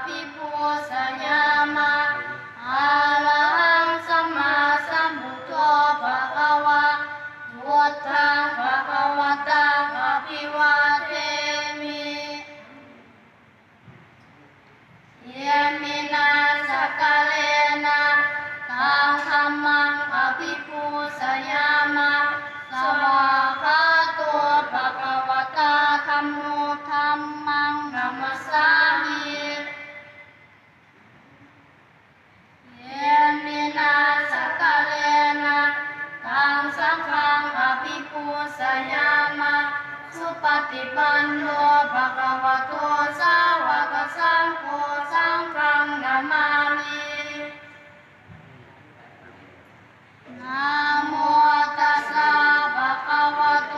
ภิปูสยามะอะระหังสัมมาสัมพุทโธภะคะวะพุทธังภะคะวะตังอะภิวาเทมิเยมินาสกะเลนะตังธัมมังอะภิปูสยามะสวากขาโตภะคะวะตาธัมโมธัมมังนัมมัสสามิเยมินาสกะเลนะตังสังฆังอะภิปูสยามะสุปฏิปันโนภะคะวะโตสาวกสังโฆสังฆังนะมามินะโมตัสสะภะคะวะโต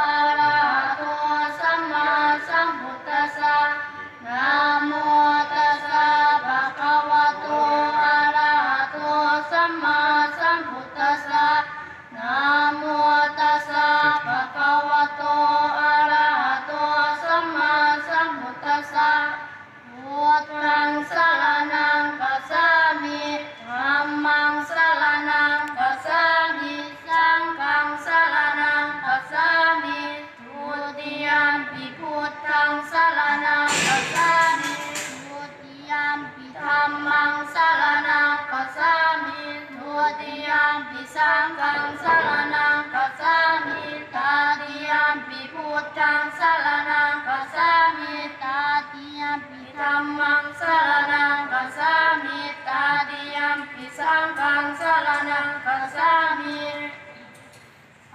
อะระหะโตสัมมาสัมพุทธัสสะนะโมตัสสะภะคะวะโตอะระหะโตสัมมาสัมพุทธัสสะนะโมตัสสะภะคะวะโตอะระหะโตสัมมาสัมพุทธัสสะพุทธังสรณังคัจฉามิธัมมังสรณังคัจฉามิสังฆังสรณังคัจฉามิทุติยัมปิพุทธังสรณังคัจฉามิทุติยัมปิธัมมังสรณังคัจฉามิทุติยัมปิสังฆังสรณังคัจฉามิตติยัมปิพุทธังสรณังคัจฉามิตติยัมปิธัมมังสรณังคัจฉามิตติยัมปิสังฆังสรณังคัจฉามิ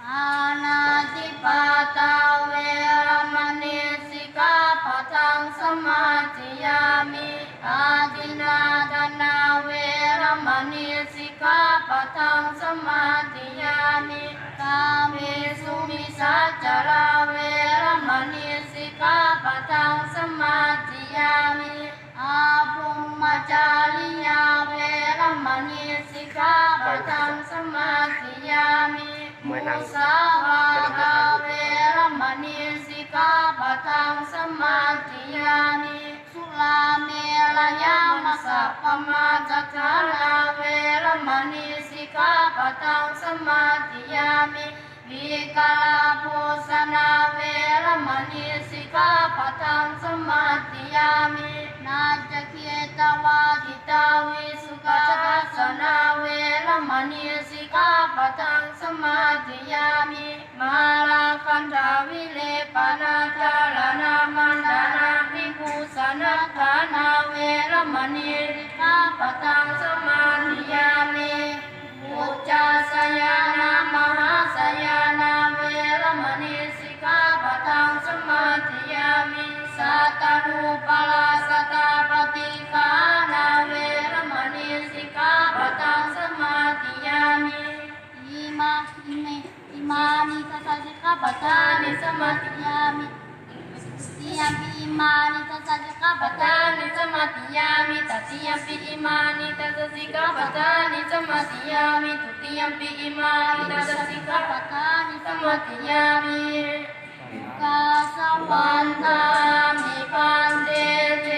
ปานาติปาตาเวรมณีสิกขาปะทังสมาธิยามิอาทินนาทนาเวรมณีสิกขาปะทังสมาธิยามิกาเมสุมิสาจาราเวรมณีสิกขาปะทังสมาธิยามิอาภุมมาจาริยาเวรมณีสิกขาปะทังสมาธิยามิมุสาวาทาเวรมณีสิกขาปะทังสมาธิยามิสุราเมรยามสัพพมาจัฏฐานาเวรมณีสิกขาปะทังสมาธิยามิวิกาลโภชนาเวรมณีสิกขาปะทังสมาธิยามินาจเกตวาทิตาวิสุขจัสสนาเวรมณีสิกขาปะทังสมาธิยามิมาลาคันธาวิเลปนาจารณามันดานาภิกขุสนัฏฐานาเวรมณีสิกขาปะทังสมาธิยามิอุจจาสยานามหาสยานาเวรมณีสิกขาปะทังสมาธิยามิสัตตรูปลาสตาปฏิฆานาเวรมณีสิกขาปะทังสมาธิยามิอิมานิทัสสะสิกขาปะทังสมาธิยามิติยัมปิอิมานิทัสสะสิกขาปะทังสมาธิยามิตติยัมปิอิมานิทัสสะสิกขาปะทังสมาธิยามิทุติยัมปิอิมานิทัสสะสิกขาปะทังสมาธิยามิกาสวันทามิปันเตเจ